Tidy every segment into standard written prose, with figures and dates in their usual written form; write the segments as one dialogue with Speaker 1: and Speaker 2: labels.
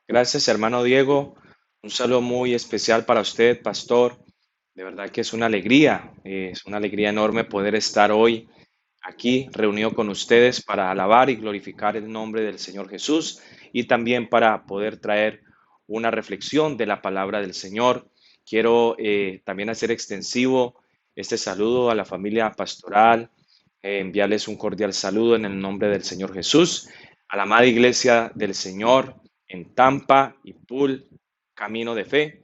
Speaker 1: Gracias, hermano Diego. Un saludo muy especial para usted, pastor. De verdad que es una alegría enorme poder estar hoy aquí reunido con ustedes para alabar y glorificar el nombre del Señor Jesús y también para poder traer una reflexión de la palabra del Señor. Quiero también hacer extensivo este saludo a la familia pastoral, enviarles un cordial saludo en el nombre del Señor Jesús, a la amada iglesia del Señor en Tampa y Pool, Camino de Fe.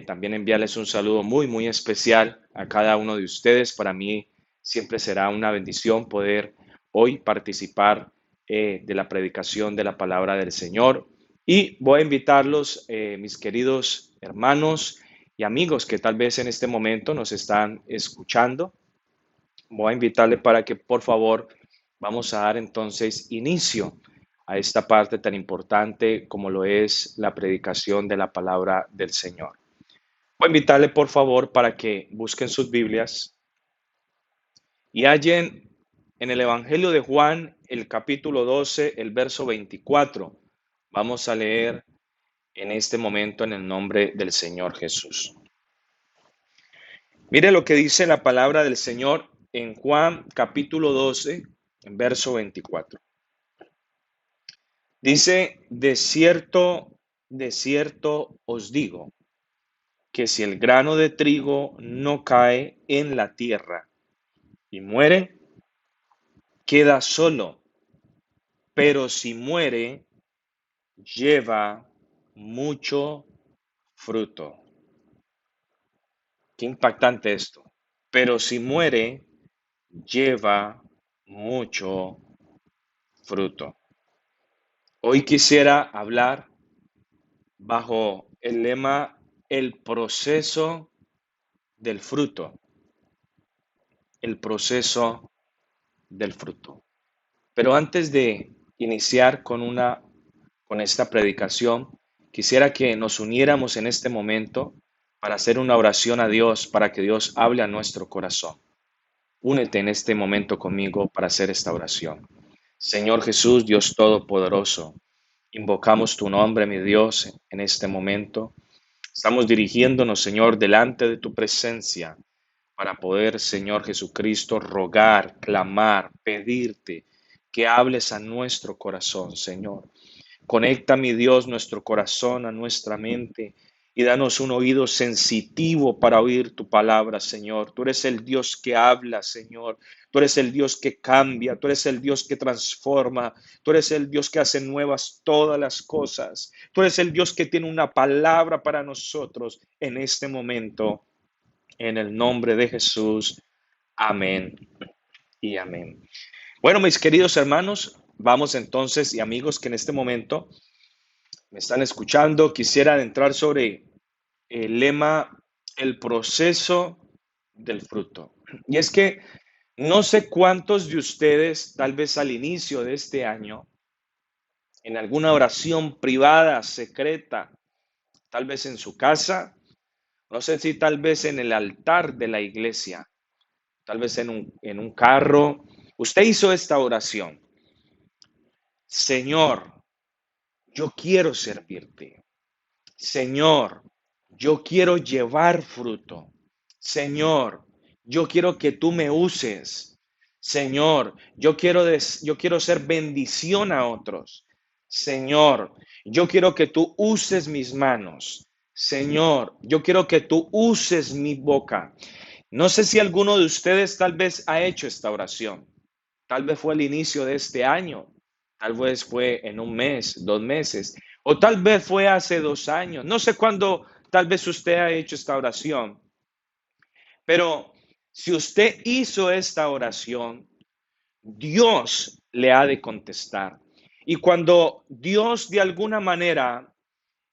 Speaker 1: También enviarles un saludo muy especial a cada uno de ustedes. Para mí siempre será una bendición poder hoy participar de la predicación de la palabra del Señor. Y voy a invitarlos, mis queridos hermanos y amigos que tal vez en este momento nos están escuchando. Voy a invitarle para que por favor vamos a dar entonces inicio a esta parte tan importante como lo es la predicación de la palabra del Señor. Voy a invitarle por favor para que busquen sus Biblias y hallen en el Evangelio de Juan el capítulo 12, el verso 24. Vamos a leer en este momento en el nombre del Señor Jesús. Mire lo que dice la palabra del Señor en Juan capítulo 12, en verso 24. Dice, de cierto os digo, que si el grano de trigo no cae en la tierra y muere, queda solo, pero si muere, lleva mucho fruto. Qué impactante esto. Pero si muere, lleva mucho fruto. Hoy quisiera hablar bajo el lema el proceso del fruto, el proceso del fruto. Pero antes de iniciar con esta predicación, quisiera que nos uniéramos en este momento para hacer una oración a Dios, para que Dios hable a nuestro corazón. Únete en este momento conmigo para hacer esta oración. Señor Jesús, Dios Todopoderoso, invocamos tu nombre, mi Dios, en este momento. Estamos dirigiéndonos, Señor, delante de tu presencia para poder, Señor Jesucristo, rogar, clamar, pedirte que hables a nuestro corazón, Señor. Conecta, mi Dios, nuestro corazón a nuestra mente y danos un oído sensitivo para oír tu palabra, Señor. Tú eres el Dios que habla, Señor. Tú eres el Dios que cambia, tú eres el Dios que transforma, tú eres el Dios que hace nuevas todas las cosas. Tú eres el Dios que tiene una palabra para nosotros en este momento. En el nombre de Jesús. Amén y amén. Bueno, mis queridos hermanos, vamos entonces y amigos que en este momento me están escuchando, quisiera adentrar sobre el lema, el proceso del fruto. Y es que no sé cuántos de ustedes, tal vez al inicio de este año, en alguna oración privada, secreta, tal vez en su casa, no sé si tal vez en el altar de la iglesia, tal vez en un carro, usted hizo esta oración. Señor, yo quiero servirte. Señor, yo quiero llevar fruto. Señor, yo quiero que tú me uses. Señor, yo quiero ser bendición a otros. Señor, yo quiero que tú uses mis manos. Señor, yo quiero que tú uses mi boca. No sé si alguno de ustedes tal vez ha hecho esta oración. Tal vez fue el inicio de este año. Tal vez fue en un mes, 2 meses. O tal vez fue hace 2 años. No sé cuándo tal vez usted ha hecho esta oración. Pero si usted hizo esta oración, Dios le ha de contestar. Y cuando Dios de alguna manera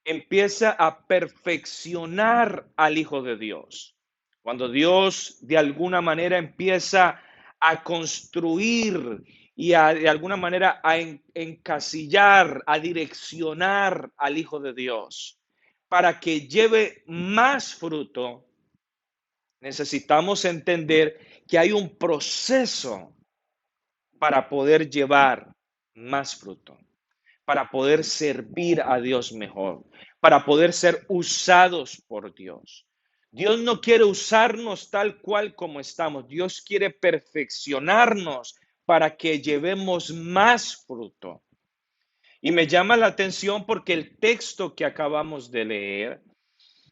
Speaker 1: empieza a perfeccionar al Hijo de Dios, cuando Dios de alguna manera empieza a construir y de alguna manera a encasillar, a direccionar al Hijo de Dios para que lleve más fruto, necesitamos entender que hay un proceso para poder llevar más fruto. para poder servir a Dios mejor, para poder ser usados por Dios. Dios no quiere usarnos tal cual como estamos. Dios quiere perfeccionarnos para que llevemos más fruto. Y me llama la atención porque el texto que acabamos de leer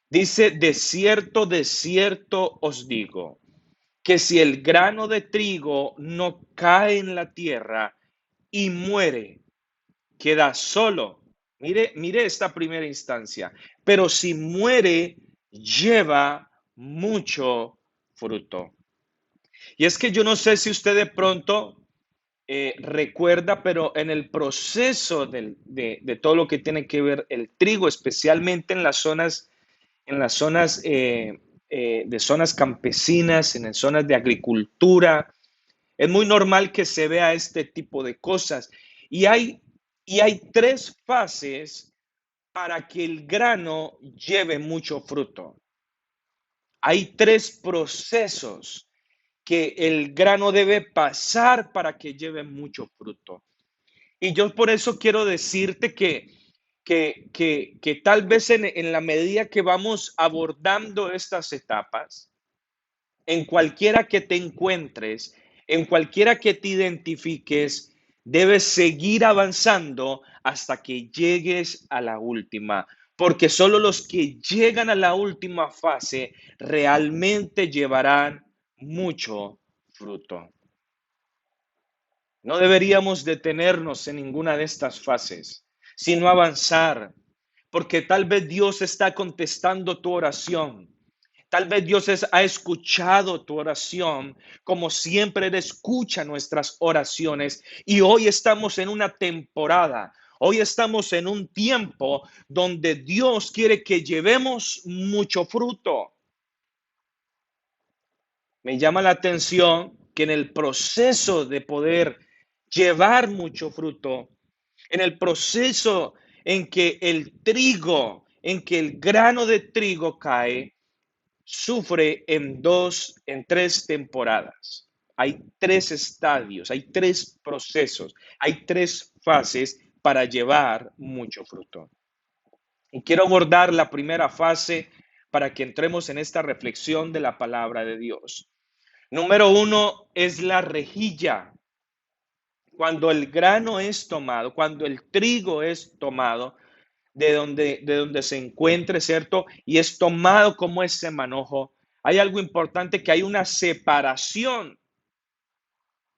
Speaker 1: dice, de cierto os digo, que si el grano de trigo no cae en la tierra y muere, queda solo. Mire esta primera instancia. Pero si muere, lleva mucho fruto. Y es que yo no sé si usted de pronto recuerda, pero en el proceso de todo lo que tiene que ver el trigo, especialmente en las zonas de zonas campesinas, en las zonas de agricultura, es muy normal que se vea este tipo de cosas. Y hay, y hay tres fases para que el grano lleve mucho fruto. Hay tres procesos que el grano debe pasar para que lleve mucho fruto. Y yo por eso quiero decirte que tal vez en la medida que vamos abordando estas etapas, en cualquiera que te encuentres, en cualquiera que te identifiques, debes seguir avanzando hasta que llegues a la última, porque solo los que llegan a la última fase realmente llevarán mucho fruto. No deberíamos detenernos en ninguna de estas fases, sino avanzar, porque tal vez Dios está contestando tu oración. Tal vez ha escuchado tu oración, como siempre Él escucha nuestras oraciones. Y hoy estamos en una temporada, hoy estamos en un tiempo donde Dios quiere que llevemos mucho fruto. Me llama la atención que en el proceso de poder llevar mucho fruto, en el proceso en que el trigo, en que el grano de trigo cae, sufre en tres temporadas. Hay tres estadios, hay tres procesos, hay tres fases para llevar mucho fruto. Y quiero abordar la primera fase para que entremos en esta reflexión de la palabra de Dios. Número uno es la rejilla. Cuando el grano es tomado, cuando el trigo es tomado de donde se encuentre, ¿cierto? Y es tomado como ese manojo. Hay algo importante que hay una separación.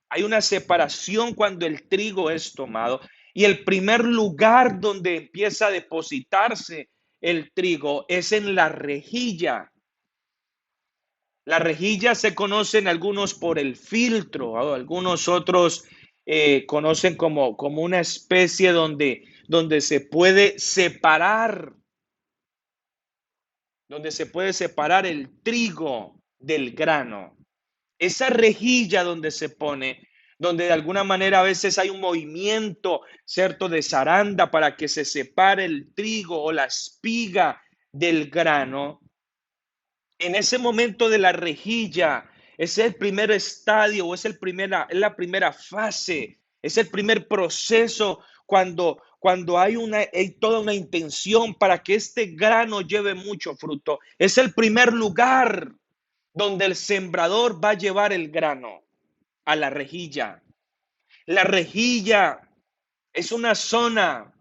Speaker 1: Hay una separación cuando el trigo es tomado. Y el primer lugar donde empieza a depositarse el trigo es en la rejilla. La rejilla se conocen algunos por el filtro, ¿no? Algunos otros conocen como una especie donde se puede separar el trigo del grano. Esa rejilla donde se pone, donde de alguna manera a veces hay un movimiento, ¿cierto?, de zaranda para que se separe el trigo o la espiga del grano. En ese momento de la rejilla, es el primer estadio, o es la primera fase, es el primer proceso cuando hay toda una intención para que este grano lleve mucho fruto. Es el primer lugar donde el sembrador va a llevar el grano a la rejilla. La rejilla es una zona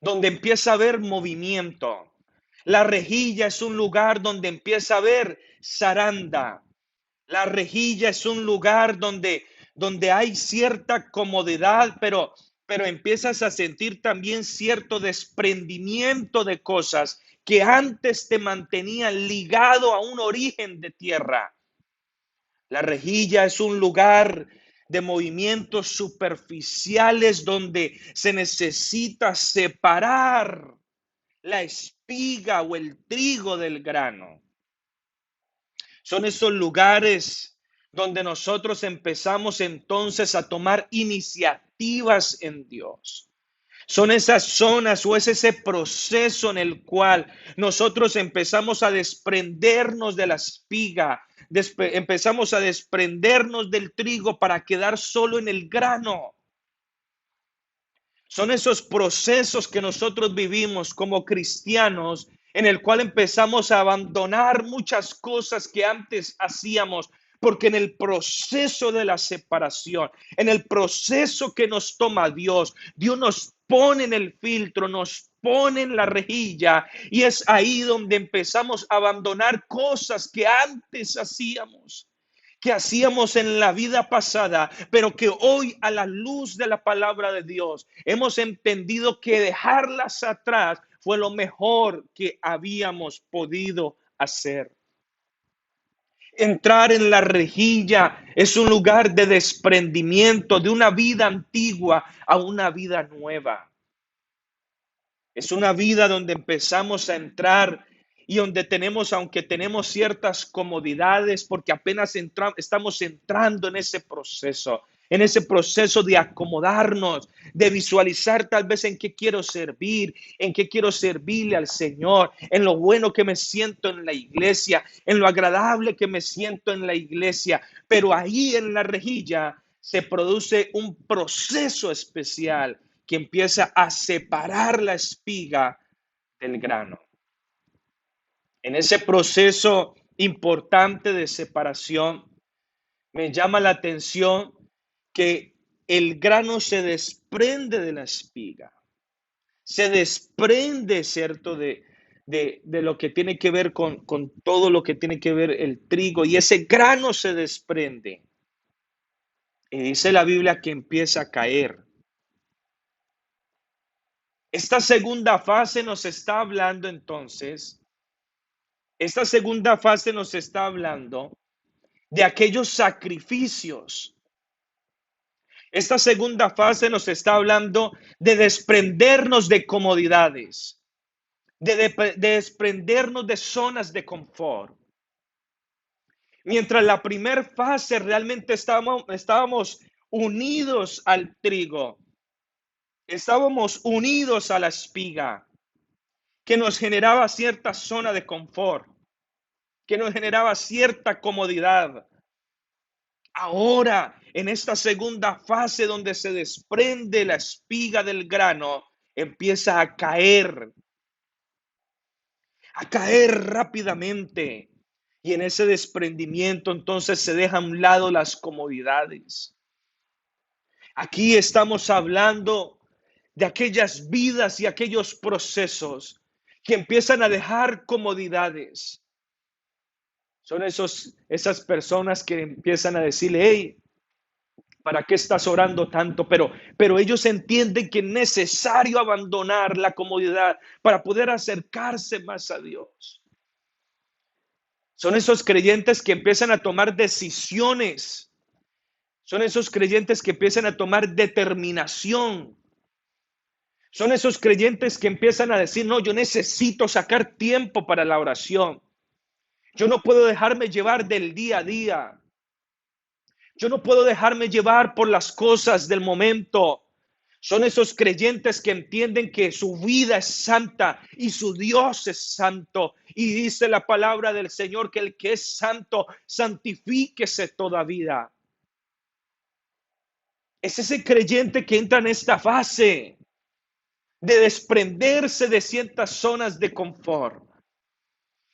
Speaker 1: donde empieza a haber movimiento. La rejilla es un lugar donde empieza a haber zaranda. La rejilla es un lugar donde hay cierta comodidad, pero empiezas a sentir también cierto desprendimiento de cosas que antes te mantenían ligado a un origen de tierra. La rejilla es un lugar de movimientos superficiales donde se necesita separar la espiga o el trigo del grano. Son esos lugares donde nosotros empezamos entonces a tomar iniciativas en Dios. Son esas zonas o es ese proceso en el cual nosotros empezamos a desprendernos de la espiga, empezamos a desprendernos del trigo para quedar solo en el grano. Son esos procesos que nosotros vivimos como cristianos en el cual empezamos a abandonar muchas cosas que antes hacíamos, porque en el proceso de la separación, en el proceso que nos toma Dios, Dios nos pone en el filtro, nos pone en la rejilla y es ahí donde empezamos a abandonar cosas que antes hacíamos, que hacíamos en la vida pasada, pero que hoy a la luz de la palabra de Dios hemos entendido que dejarlas atrás fue lo mejor que habíamos podido hacer. Entrar en la rejilla es un lugar de desprendimiento de una vida antigua a una vida nueva. Es una vida donde empezamos a entrar y donde tenemos, aunque tenemos ciertas comodidades, porque apenas estamos entrando en ese proceso de acomodarnos, de visualizar tal vez en qué quiero servir, en qué quiero servirle al Señor, en lo bueno que me siento en la iglesia, en lo agradable que me siento en la iglesia, pero ahí en la rejilla se produce un proceso especial que empieza a separar la espiga del grano. En ese proceso importante de separación, me llama la atención que el grano se desprende de la espiga, se desprende, ¿cierto?, de lo que tiene que ver con todo lo que tiene que ver el trigo, y ese grano se desprende. Y dice la Biblia que empieza a caer. Esta segunda fase nos está hablando entonces, esta segunda fase nos está hablando de aquellos sacrificios. Esta segunda fase nos está hablando de desprendernos de comodidades, de desprendernos de zonas de confort. Mientras la primera fase realmente estábamos unidos al trigo, estábamos unidos a la espiga, que nos generaba cierta zona de confort, que nos generaba cierta comodidad. Ahora, en esta segunda fase donde se desprende la espiga del grano, empieza a caer rápidamente. Y en ese desprendimiento entonces se dejan a un lado las comodidades. Aquí estamos hablando de aquellas vidas y aquellos procesos que empiezan a dejar comodidades. Son esas personas que empiezan a decirle, hey, ¿para qué estás orando tanto? Pero ellos entienden que es necesario abandonar la comodidad para poder acercarse más a Dios. Son esos creyentes que empiezan a tomar decisiones. Son esos creyentes que empiezan a tomar determinación. Son esos creyentes que empiezan a decir, no, yo necesito sacar tiempo para la oración. Yo no puedo dejarme llevar del día a día. Yo no puedo dejarme llevar por las cosas del momento. Son esos creyentes que entienden que su vida es santa y su Dios es santo. Y dice la palabra del Señor que el que es santo, santifíquese toda vida. Es ese creyente que entra en esta fase de desprenderse de ciertas zonas de confort.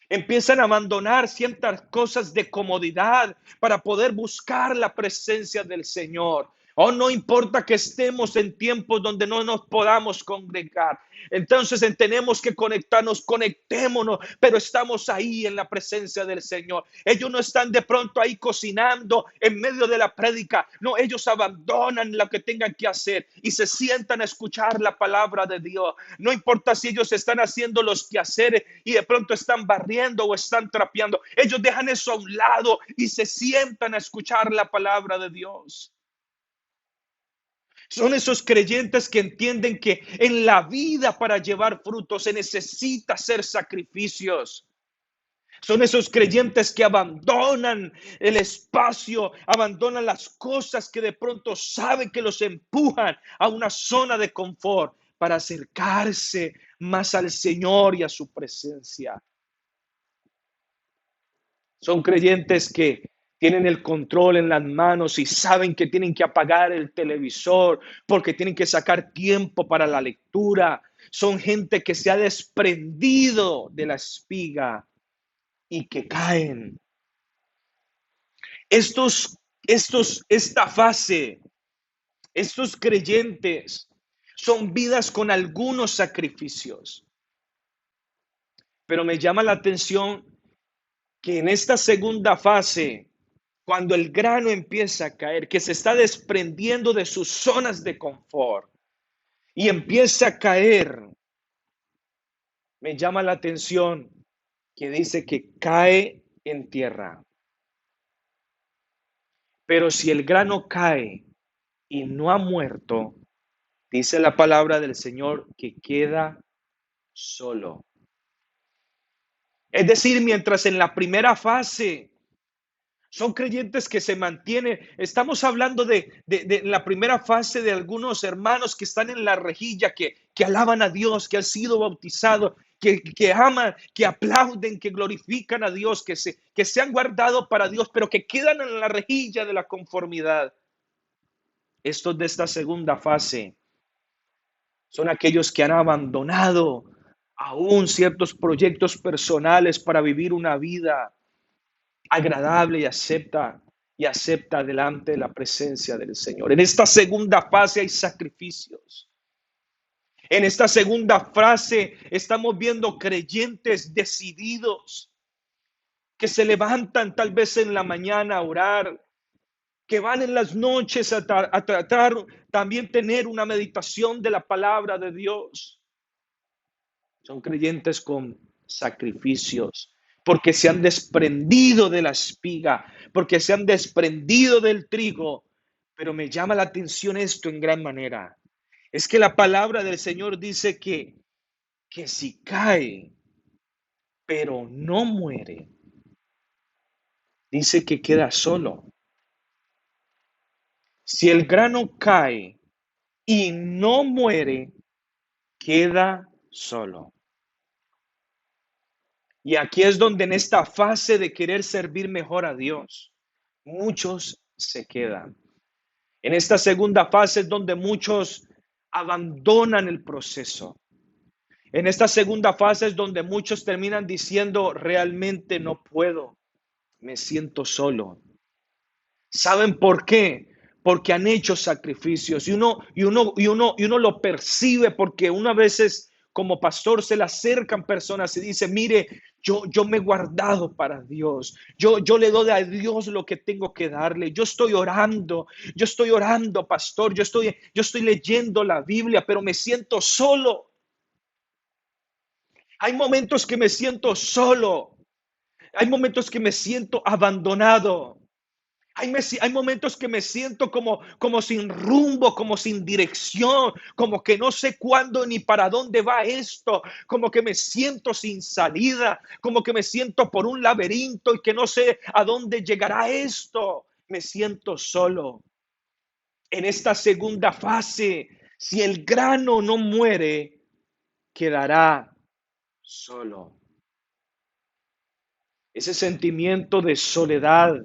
Speaker 1: Empiezan a abandonar ciertas cosas de comodidad para poder buscar la presencia del Señor. Oh, no importa que estemos en tiempos donde no nos podamos congregar. Entonces tenemos que conectarnos, conectémonos, pero estamos ahí en la presencia del Señor. Ellos no están de pronto ahí cocinando en medio de la prédica. No, ellos abandonan lo que tengan que hacer y se sientan a escuchar la palabra de Dios. No importa si ellos están haciendo los quehaceres y de pronto están barriendo o están trapeando. Ellos dejan eso a un lado y se sientan a escuchar la palabra de Dios. Son esos creyentes que entienden que en la vida para llevar frutos se necesita hacer sacrificios. Son esos creyentes que abandonan el espacio, abandonan las cosas que de pronto saben que los empujan a una zona de confort para acercarse más al Señor y a su presencia. Son creyentes que Tienen el control en las manos y saben que tienen que apagar el televisor porque tienen que sacar tiempo para la lectura. Son gente que se ha desprendido de la espiga y que caen. Esta fase, estos creyentes son vidas con algunos sacrificios, pero me llama la atención que en esta segunda fase, cuando el grano empieza a caer, que se está desprendiendo de sus zonas de confort y empieza a caer, me llama la atención que dice que cae en tierra. Pero si el grano cae y no ha muerto, dice la palabra del Señor que queda solo. Es decir, mientras en la primera fase son creyentes que se mantienen. Estamos hablando de la primera fase de algunos hermanos que están en la rejilla, que alaban a Dios, que han sido bautizados, que aman, que aplauden, que glorifican a Dios, que se han guardado para Dios, pero que quedan en la rejilla de la conformidad. Estos de esta segunda fase son aquellos que han abandonado aún ciertos proyectos personales para vivir una vida agradable y acepta delante de la presencia del Señor. En esta segunda fase hay sacrificios. En esta segunda fase estamos viendo creyentes decididos que se levantan tal vez en la mañana a orar, que van en las noches a tratar también tener una meditación de la palabra de Dios. Son creyentes con sacrificios, porque se han desprendido de la espiga, porque se han desprendido del trigo. Pero me llama la atención esto en gran manera. Es que la palabra del Señor dice que si cae, pero no muere, dice que queda solo. Si el grano cae y no muere, queda solo. Y aquí es donde en esta fase de querer servir mejor a Dios, muchos se quedan. En esta segunda fase es donde muchos abandonan el proceso. En esta segunda fase es donde muchos terminan diciendo, realmente no puedo, me siento solo. ¿Saben por qué? Porque han hecho sacrificios y uno lo percibe porque una veces como pastor se le acercan personas y dice, mire, yo me he guardado para Dios, yo le doy a Dios lo que tengo que darle, yo estoy orando, pastor, yo estoy leyendo la Biblia, pero me siento solo. Hay momentos que me siento solo, hay momentos que me siento abandonado. Hay momentos que me siento como sin rumbo, como sin dirección, como que no sé cuándo ni para dónde va esto, como que me siento sin salida, como que me siento por un laberinto y que no sé a dónde llegará esto. Me siento solo. En esta segunda fase, si el grano no muere, quedará solo. Ese sentimiento de soledad,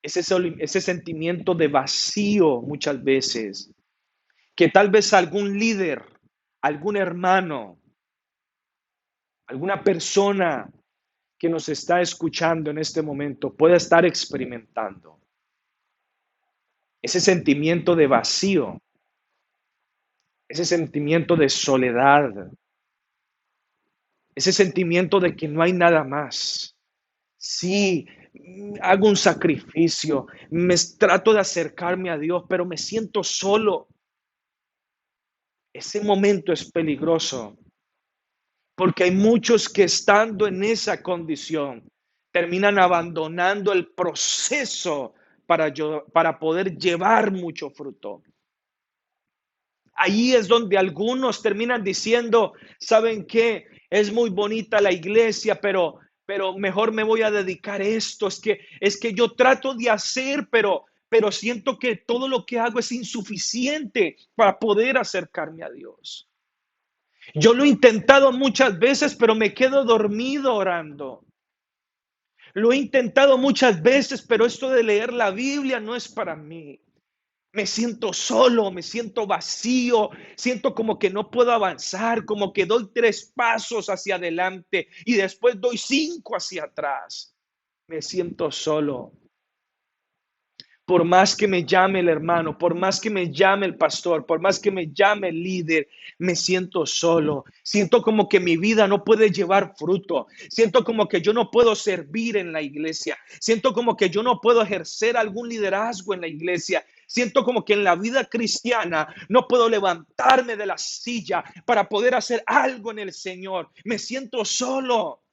Speaker 1: ese sentimiento de vacío muchas veces, que tal vez algún líder, algún hermano, alguna persona que nos está escuchando en este momento pueda estar experimentando. Ese sentimiento de vacío, ese sentimiento de soledad, ese sentimiento de que no hay nada más. Sí, hago un sacrificio, trato de acercarme a Dios, pero me siento solo. Ese momento es peligroso porque hay muchos que estando en esa condición terminan abandonando el proceso para poder llevar mucho fruto. Ahí es donde algunos terminan diciendo, ¿saben qué? Es muy bonita la iglesia, pero mejor me voy a dedicar a esto. Es que yo trato de hacer, pero siento que todo lo que hago es insuficiente para poder acercarme a Dios. Yo lo he intentado muchas veces, pero me quedo dormido orando. Lo he intentado muchas veces, pero esto de leer la Biblia no es para mí. Me siento solo, me siento vacío, siento como que no puedo avanzar, como que doy 3 pasos hacia adelante y después doy 5 hacia atrás. Me siento solo. Por más que me llame el hermano, por más que me llame el pastor, por más que me llame el líder, me siento solo. Siento como que mi vida no puede llevar fruto. Siento como que yo no puedo servir en la iglesia. Siento como que yo no puedo ejercer algún liderazgo en la iglesia. Siento como que en la vida cristiana no puedo levantarme de la silla para poder hacer algo en el Señor. Me siento solo.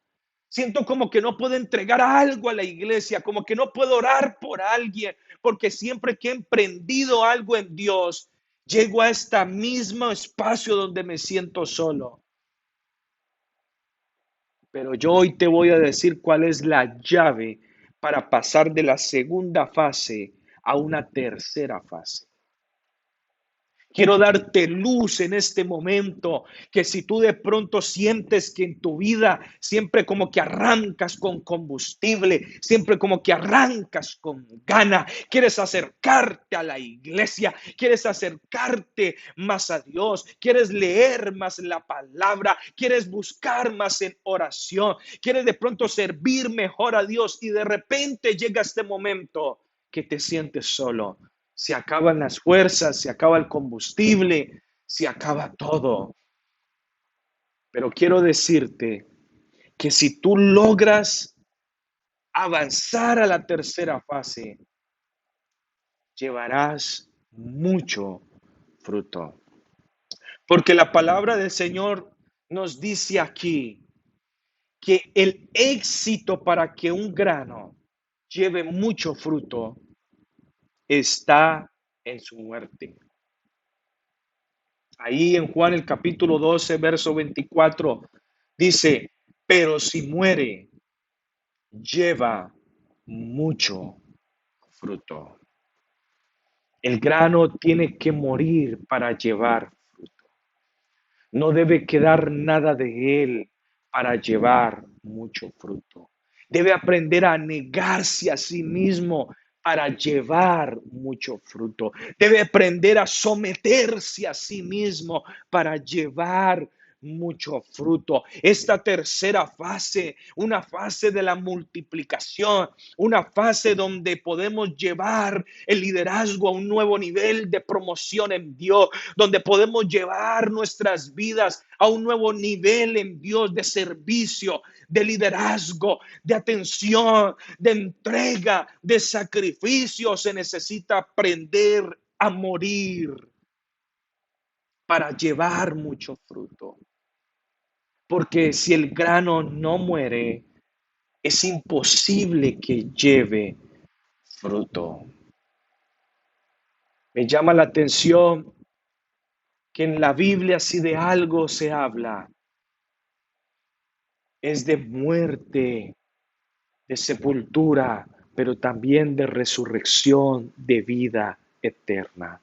Speaker 1: Siento como que no puedo entregar algo a la iglesia, como que no puedo orar por alguien, porque siempre que he emprendido algo en Dios, llego a este mismo espacio donde me siento solo. Pero yo hoy te voy a decir cuál es la llave para pasar de la segunda fase a una tercera fase. Quiero darte luz en este momento, que si tú de pronto sientes que en tu vida siempre como que arrancas con combustible, siempre como que arrancas con gana, quieres acercarte a la iglesia, quieres acercarte más a Dios, quieres leer más la palabra, quieres buscar más en oración, quieres de pronto servir mejor a Dios y de repente llega este momento que te sientes solo. Se acaban las fuerzas, se acaba el combustible, se acaba todo. Pero quiero decirte que si tú logras avanzar a la tercera fase, llevarás mucho fruto. Porque la palabra del Señor nos dice aquí que el éxito para que un grano lleve mucho fruto está en su muerte. Ahí en Juan el capítulo 12, verso 24, dice, pero si muere, lleva mucho fruto. El grano tiene que morir para llevar fruto. No debe quedar nada de él para llevar mucho fruto. Debe aprender a negarse a sí mismo para llevar mucho fruto. Debe aprender a someterse a sí mismo para llevar mucho fruto. Esta tercera fase, una fase de la multiplicación, una fase donde podemos llevar el liderazgo a un nuevo nivel de promoción en Dios, donde podemos llevar nuestras vidas a un nuevo nivel en Dios de servicio, de liderazgo, de atención, de entrega, de sacrificio. Se necesita aprender a morir para llevar mucho fruto. Porque si el grano no muere, es imposible que lleve fruto. Me llama la atención que en la Biblia, si de algo se habla, es de muerte, de sepultura, pero también de resurrección, de vida eterna.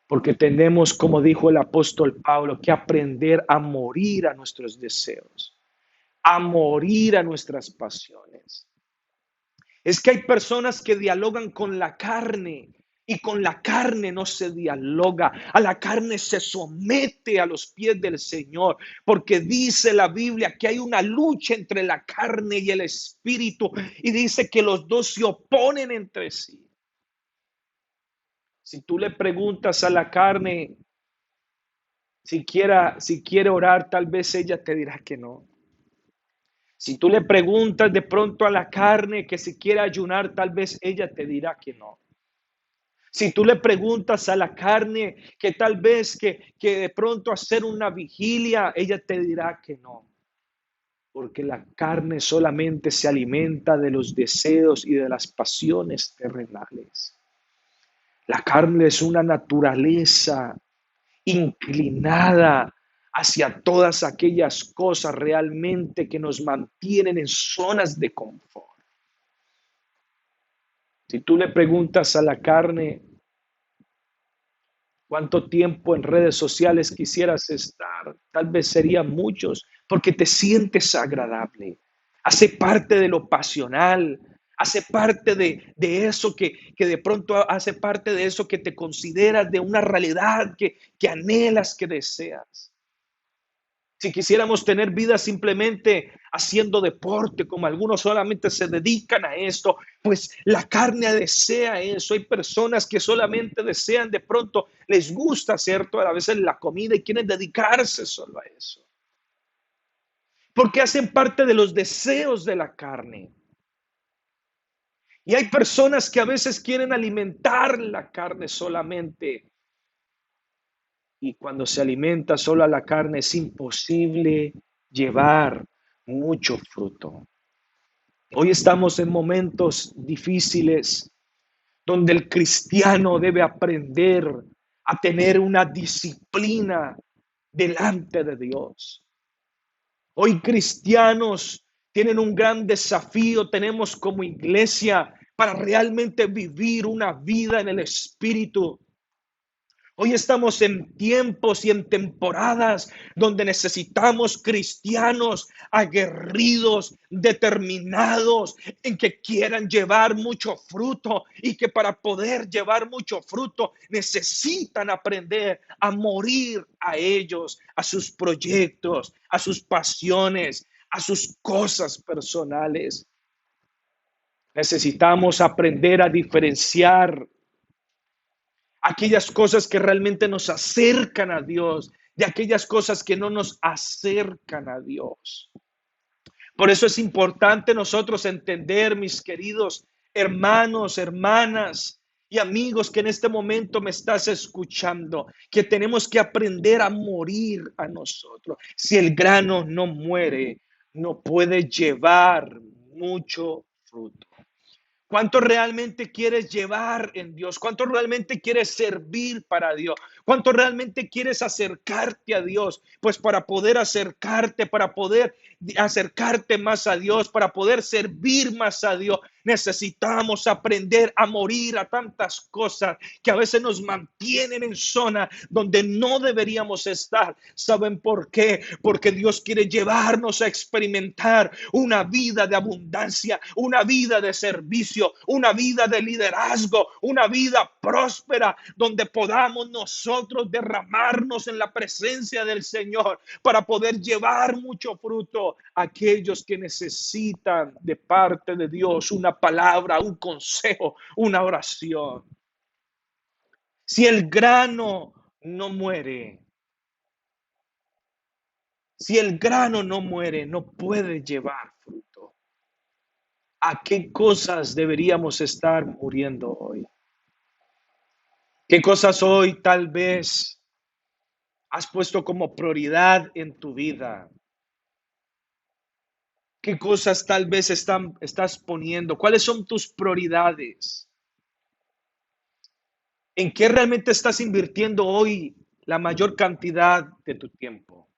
Speaker 1: Porque tenemos, como dijo el apóstol Pablo, que aprender a morir a nuestros deseos, a morir a nuestras pasiones. Es que hay personas que dialogan con la carne y con la carne no se dialoga. A la carne se somete a los pies del Señor, porque dice la Biblia que hay una lucha entre la carne y el espíritu y dice que los dos se oponen entre sí. Si tú le preguntas a la carne si quiere orar, tal vez ella te dirá que no. Si tú le preguntas de pronto a la carne que si quiere ayunar, tal vez ella te dirá que no. Si tú le preguntas a la carne que tal vez que de pronto hacer una vigilia, ella te dirá que no. Porque la carne solamente se alimenta de los deseos y de las pasiones terrenales. La carne es una naturaleza inclinada hacia todas aquellas cosas realmente que nos mantienen en zonas de confort. Si tú le preguntas a la carne cuánto tiempo en redes sociales quisieras estar, tal vez serían muchos, porque te sientes agradable.
Speaker 2: hace parte de lo pasional, hace parte de eso que de pronto hace parte de eso que te consideras de una realidad que anhelas, que deseas. Si quisiéramos tener vida simplemente haciendo deporte, como algunos solamente se dedican a esto, pues la carne desea eso. Hay personas que solamente desean de pronto, les gusta, ¿cierto? A veces la comida y quieren dedicarse solo a eso. Porque hacen parte de los deseos de la carne. Y hay personas que a veces quieren alimentar la carne solamente. Y cuando se alimenta solo a la carne es imposible llevar mucho fruto. Hoy estamos en momentos difíciles donde el cristiano debe aprender a tener una disciplina delante de Dios. Hoy cristianos tienen un gran desafío, tenemos como iglesia para realmente vivir una vida en el Espíritu. Hoy estamos en tiempos y en temporadas donde necesitamos cristianos aguerridos, determinados, en que quieran llevar mucho fruto y que para poder llevar mucho fruto necesitan aprender a morir a ellos, a sus proyectos, a sus pasiones, a sus cosas personales. Necesitamos aprender a diferenciar aquellas cosas que realmente nos acercan a Dios, de aquellas cosas que no nos acercan a Dios. Por eso es importante nosotros entender, mis queridos hermanos, hermanas y amigos que en este momento me estás escuchando, que tenemos que aprender a morir a nosotros. Si el grano no muere, no puede llevar mucho fruto. ¿Cuánto realmente quieres llevar en Dios? ¿Cuánto realmente quieres servir para Dios? ¿Cuánto realmente quieres acercarte a Dios? Pues para poder acercarte más a Dios, para poder servir más a Dios, necesitamos aprender a morir a tantas cosas que a veces nos mantienen en zona donde no deberíamos estar. ¿Saben por qué? Porque Dios quiere llevarnos a experimentar una vida de abundancia, una vida de servicio, una vida de liderazgo, una vida próspera, donde podamos nosotros derramarnos en la presencia del Señor para poder llevar mucho fruto a aquellos que necesitan de parte de Dios una palabra, un consejo, una oración. Si el grano no muere, si el grano no muere, no puede llevar fruto. ¿A qué cosas deberíamos estar muriendo hoy? ¿Qué cosas hoy tal vez has puesto como prioridad en tu vida? ¿Qué cosas tal vez estás poniendo? ¿Cuáles son tus prioridades? ¿En qué realmente estás invirtiendo hoy la mayor cantidad de tu tiempo?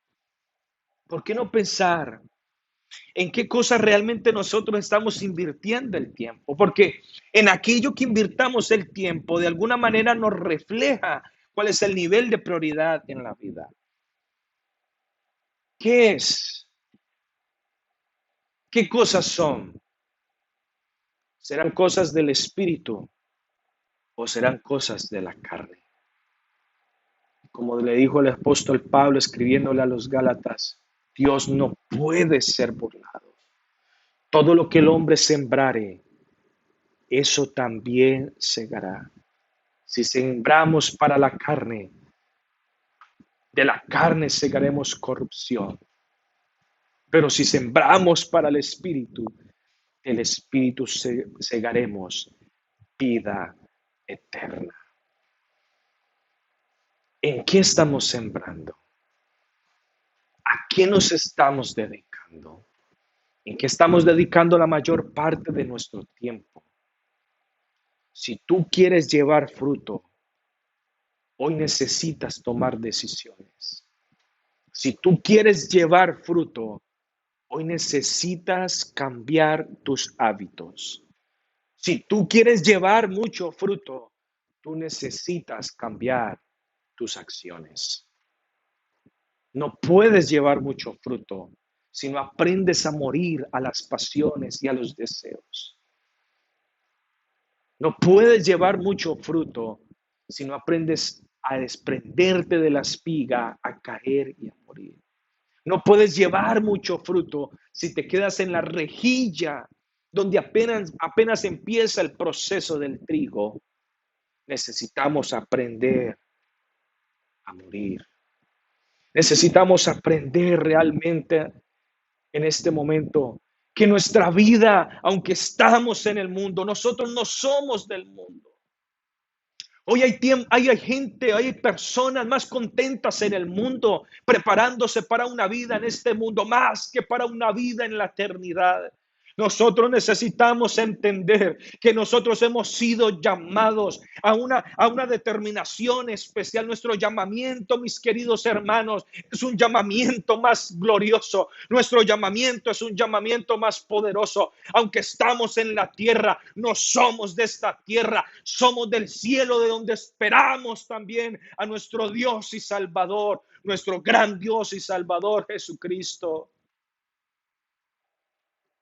Speaker 2: ¿Por qué no pensar en qué cosas realmente nosotros estamos invirtiendo el tiempo? Porque en aquello que invirtamos el tiempo, de alguna manera nos refleja cuál es el nivel de prioridad en la vida. ¿Qué es? ¿Qué cosas son? ¿Serán cosas del espíritu o serán cosas de la carne? Como le dijo el apóstol Pablo escribiéndole a los Gálatas, Dios no puede ser burlado. Todo lo que el hombre sembrare, eso también segará. Si sembramos para la carne, de la carne segaremos corrupción. Pero si sembramos para el espíritu, del espíritu segaremos vida eterna. ¿En qué estamos sembrando? ¿A qué nos estamos dedicando? ¿En qué estamos dedicando la mayor parte de nuestro tiempo? Si tú quieres llevar fruto, hoy necesitas tomar decisiones. Si tú quieres llevar fruto, hoy necesitas cambiar tus hábitos. Si tú quieres llevar mucho fruto, tú necesitas cambiar tus acciones. No puedes llevar mucho fruto si no aprendes a morir a las pasiones y a los deseos. No puedes llevar mucho fruto si no aprendes a desprenderte de la espiga, a caer y a morir. No puedes llevar mucho fruto si te quedas en la rejilla donde apenas empieza el proceso del trigo. Necesitamos aprender a morir. Necesitamos aprender realmente en este momento que nuestra vida, aunque estamos en el mundo, nosotros no somos del mundo. Hoy hay gente, hay personas más contentas en el mundo, preparándose para una vida en este mundo, más que para una vida en la eternidad. Nosotros necesitamos entender que nosotros hemos sido llamados a una determinación especial. Nuestro llamamiento, mis queridos hermanos, es un llamamiento más glorioso. Nuestro llamamiento es un llamamiento más poderoso. Aunque estamos en la tierra, no somos de esta tierra, somos del cielo, de donde esperamos también a nuestro Dios y Salvador, nuestro gran Dios y Salvador Jesucristo.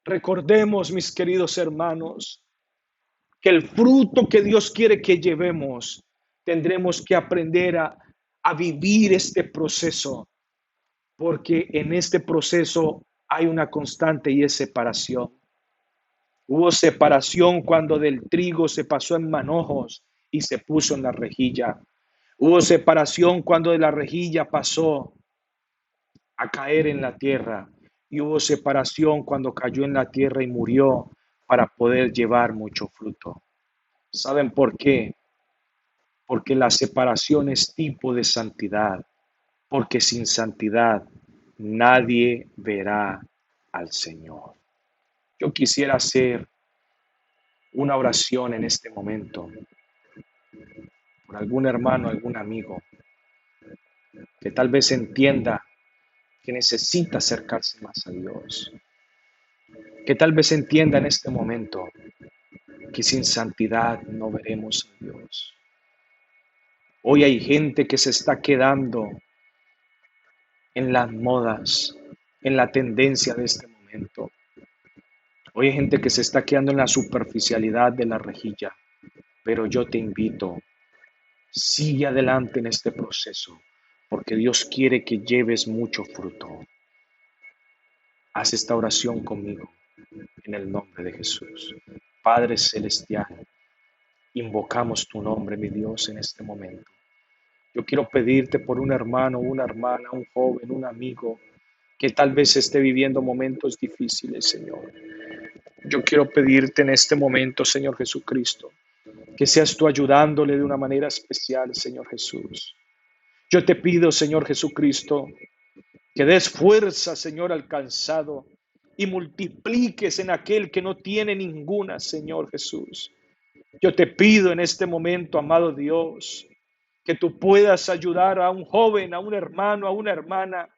Speaker 2: Recordemos, mis queridos hermanos, que el fruto que Dios quiere que llevemos, tendremos que aprender a vivir este proceso, porque en este proceso hay una constante y es separación. Hubo separación cuando del trigo se pasó en manojos y se puso en la rejilla. Hubo separación cuando de la rejilla pasó a caer en la tierra. Y hubo separación cuando cayó en la tierra y murió para poder llevar mucho fruto. ¿Saben por qué? Porque la separación es tipo de santidad. Porque sin santidad nadie verá al Señor. Yo quisiera hacer una oración en este momento por algún hermano, algún amigo que tal vez entienda que necesita acercarse más a Dios, que tal vez entienda en este momento que sin santidad no veremos a Dios. Hoy hay gente que se está quedando en las modas, en la tendencia de este momento. Hoy hay gente que se está quedando en la superficialidad de la rejilla, pero yo te invito, sigue adelante en este proceso, porque Dios quiere que lleves mucho fruto. Haz esta oración conmigo en el nombre de Jesús. Padre Celestial, invocamos tu nombre, mi Dios, en este momento. Yo quiero pedirte por un hermano, una hermana, un joven, un amigo que tal vez esté viviendo momentos difíciles, Señor. Yo quiero pedirte en este momento, Señor Jesucristo, que seas tú ayudándole de una manera especial, Señor Jesús. Yo te pido, Señor Jesucristo, que des fuerza, Señor, al cansado y multipliques en aquel que no tiene ninguna, Señor Jesús. Yo te pido en este momento, amado Dios, que tú puedas ayudar a un joven, a un hermano, a una hermana,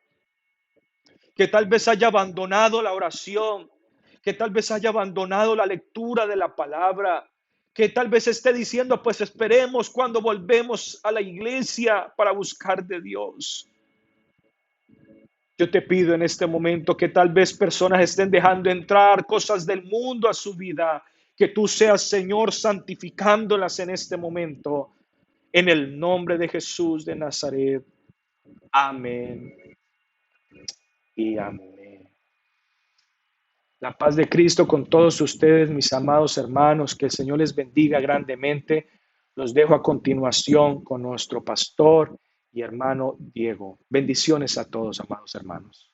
Speaker 2: que tal vez haya abandonado la oración, que tal vez haya abandonado la lectura de la palabra, que tal vez esté diciendo, pues esperemos cuando volvemos a la iglesia para buscar de Dios. Yo te pido en este momento que tal vez personas estén dejando entrar cosas del mundo a su vida, que tú seas, Señor, santificándolas en este momento, en el nombre de Jesús de Nazaret. Amén y amén. La paz de Cristo con todos ustedes, mis amados hermanos, que el Señor les bendiga grandemente. Los dejo a continuación con nuestro pastor y hermano Diego. Bendiciones a todos, amados hermanos.